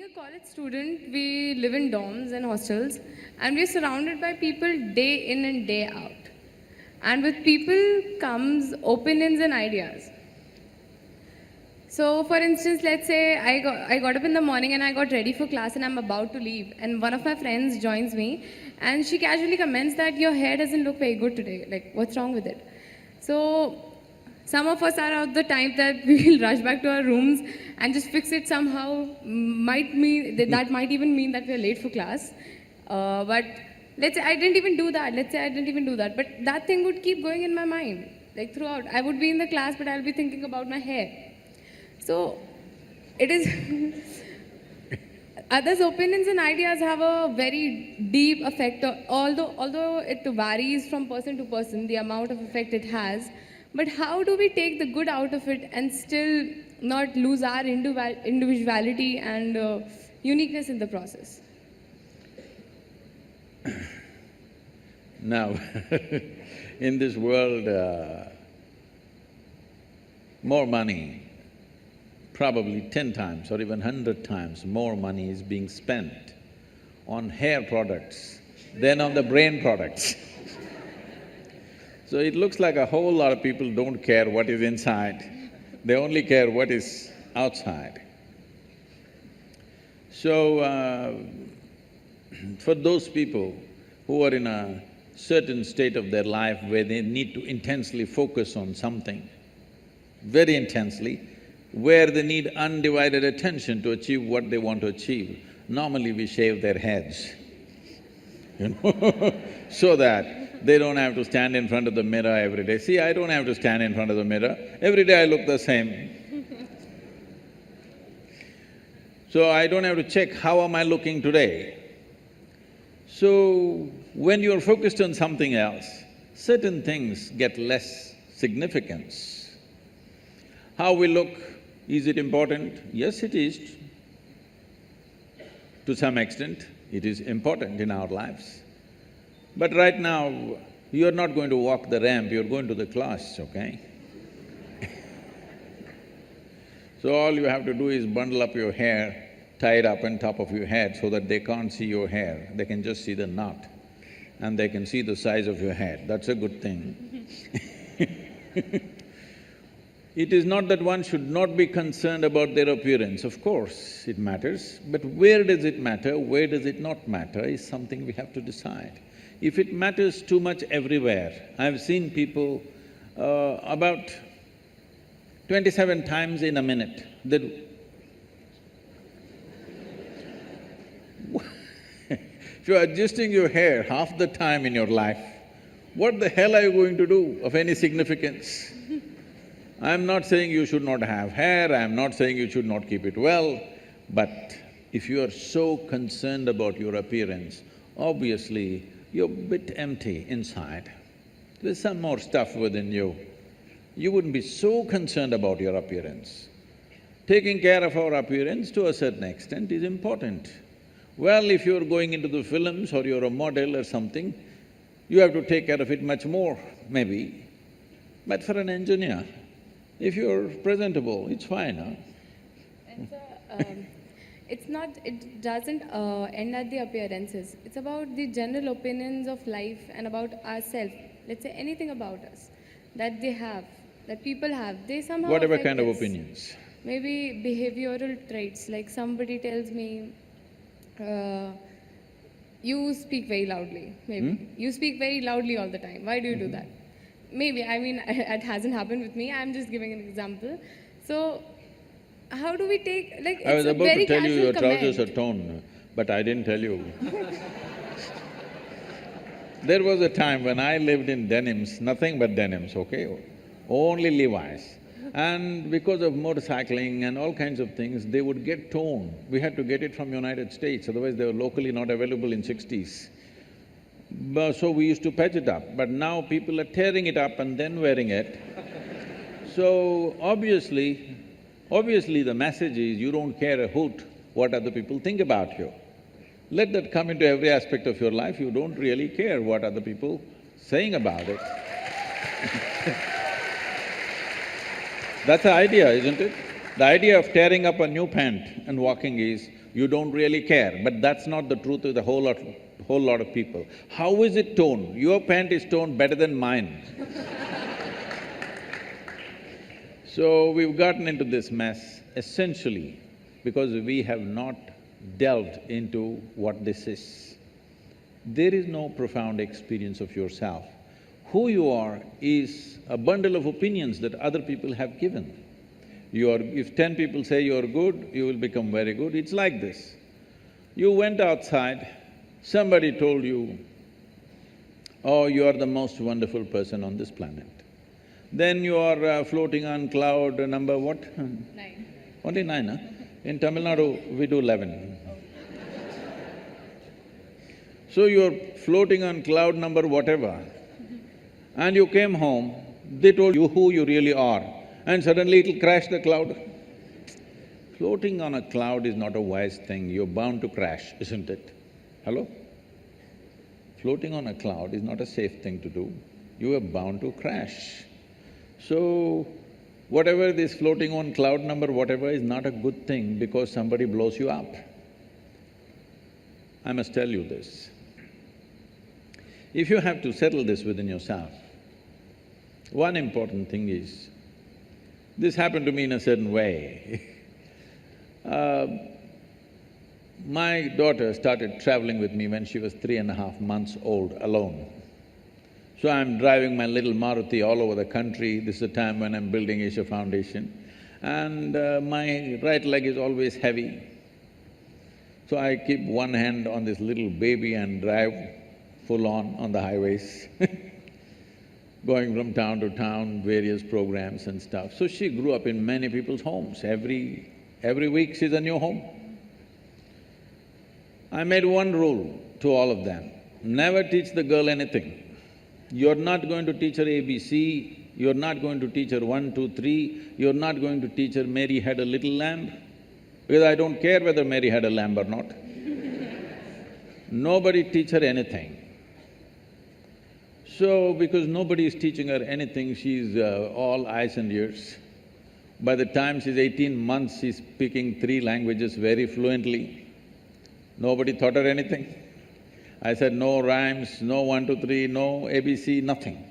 a college student, we live in dorms and hostels, and we're surrounded by people day in and day out. And with people comes opinions and ideas. So, for instance, let's say I got up in the morning and I got ready for class and I'm about to leave, and one of my friends joins me, and she casually comments that your hair doesn't look very good today. Like, what's wrong with it? So, some of us are of the type that we will rush back to our rooms and just fix it somehow. Might mean that might even mean that we are late for class. But let's say I didn't even do that. Let's say I didn't even do that. But that thing would keep going in my mind, like throughout. I would be in the class, but I'll be thinking about my hair. So it is. Others' opinions and ideas have a very deep effect. Although it varies from person to person, the amount of effect it has. But how do we take the good out of it and still not lose our individuality and uniqueness in the process? Now, in this world, more money, probably 10 times or even 100 times more money is being spent on hair products than on the brain products. So it looks like a whole lot of people don't care what is inside, they only care what is outside. So, for those people who are in a certain state of their life where they need to intensely focus on something, very intensely, where they need undivided attention to achieve what they want to achieve, normally we shave their heads, you know so that they don't have to stand in front of the mirror every day. See, I don't have to stand in front of the mirror, every day I look the same. So I don't have to check how am I looking today. So when you're focused on something else, certain things get less significance. How we look, is it important? Yes, it is. To some extent, it is important in our lives. But right now, you're not going to walk the ramp, you're going to the class, okay? So all you have to do is bundle up your hair, tie it up on top of your head so that they can't see your hair, they can just see the knot and they can see the size of your head, that's a good thing. It is not that one should not be concerned about their appearance, of course it matters, but where does it matter, where does it not matter is something we have to decide. If it matters too much everywhere, I've seen people about 27 times in a minute, they if you're adjusting your hair half the time in your life, what the hell are you going to do of any significance? I'm not saying you should not have hair, I'm not saying you should not keep it well, but if you are so concerned about your appearance, obviously you're a bit empty inside. There's some more stuff within you. You wouldn't be so concerned about your appearance. Taking care of our appearance to a certain extent is important. Well, if you're going into the films or you're a model or something, you have to take care of it much more, maybe. But for an engineer, if you're presentable, it's fine, huh? And so, it doesn't end at the appearances. It's about the general opinions of life and about ourselves. Let's say anything about us that they have, that people have, they somehow Whatever affect kind of us. opinions. Maybe behavioral traits, like somebody tells me, you speak very loudly, maybe. You speak very loudly all the time, why do you do that? Maybe, I mean, it hasn't happened with me, I'm just giving an example. So, how do we take… like, I was it's a about very to tell you casual your trousers comment. are torn, but I didn't tell you. There was a time when I lived in denims, nothing but denims, okay? Only Levi's. And because of motorcycling and all kinds of things, they would get torn. We had to get it from United States, otherwise they were locally not available in 60s. So we used to patch it up, but now people are tearing it up and then wearing it. So obviously the message is you don't care a hoot what other people think about you. Let that come into every aspect of your life, you don't really care what other people saying about it. That's the idea, isn't it? The idea of tearing up a new pant and walking is, you don't really care, but that's not the truth with a whole lot of people. How is it torn? Your pant is torn better than mine. So we've gotten into this mess essentially because we have not delved into what this is. There is no profound experience of yourself. Who you are is a bundle of opinions that other people have given. If 10 people say you're good, you will become very good. It's like this. You went outside, somebody told you, oh, you are the most wonderful person on this planet. Then you are floating on cloud number what? 9. Only 9, huh? In Tamil Nadu, we do 11. So you're floating on cloud number whatever, and you came home, they told you who you really are, and suddenly it'll crash the cloud. Floating on a cloud is not a wise thing, you're bound to crash, isn't it? Hello? Floating on a cloud is not a safe thing to do, you are bound to crash. So, whatever this floating on cloud number whatever is not a good thing because somebody blows you up. I must tell you this. If you have to settle this within yourself, one important thing is, this happened to me in a certain way. My daughter started traveling with me when she was 3.5 months old alone. So I'm driving my little Maruti all over the country, this is the time when I'm building Isha Foundation, and my right leg is always heavy. So I keep one hand on this little baby and drive full on the highways going from town to town, various programs and stuff. So she grew up in many people's homes, every week she's a new home. I made one rule to all of them, never teach the girl anything. You're not going to teach her ABC, you're not going to teach her 1, 2, 3, you're not going to teach her Mary had a little lamb, because I don't care whether Mary had a lamb or not. Nobody teach her anything. So, because nobody is teaching her anything, she's all eyes and ears. By the time she's 18 months, she's speaking 3 languages very fluently. Nobody taught her anything. I said, no rhymes, no 1, 2, 3, no ABC, nothing.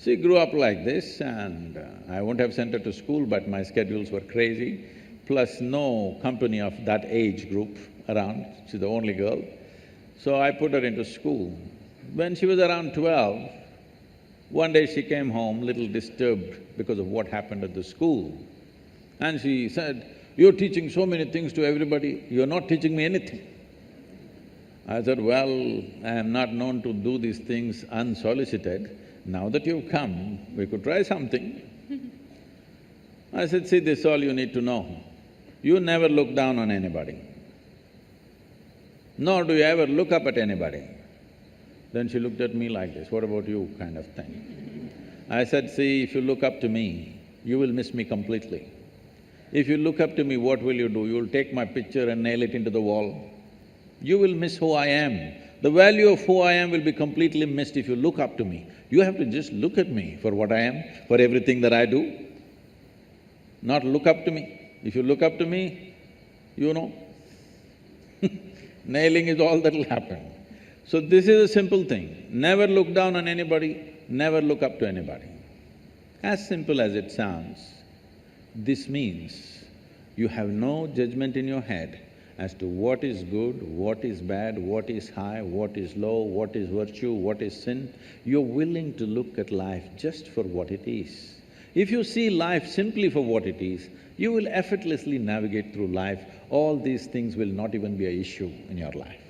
She grew up like this and I wouldn't have sent her to school, but my schedules were crazy, plus no company of that age group around, she's the only girl. So I put her into school. When she was around 12, one day she came home little disturbed because of what happened at the school. And she said, you're teaching so many things to everybody, you're not teaching me anything. I said, well, I am not known to do these things unsolicited. Now that you've come, we could try something. I said, see, this is all you need to know. You never look down on anybody, nor do you ever look up at anybody. Then she looked at me like this, what about you, kind of thing. I said, see, if you look up to me, you will miss me completely. If you look up to me, what will you do? You'll take my picture and nail it into the wall. You will miss who I am. The value of who I am will be completely missed if you look up to me. You have to just look at me for what I am, for everything that I do, not look up to me. If you look up to me, you know, nailing is all that'll happen. So this is a simple thing, never look down on anybody, never look up to anybody. As simple as it sounds, this means you have no judgment in your head as to what is good, what is bad, what is high, what is low, what is virtue, what is sin. You're willing to look at life just for what it is. If you see life simply for what it is, you will effortlessly navigate through life. All these things will not even be an issue in your life.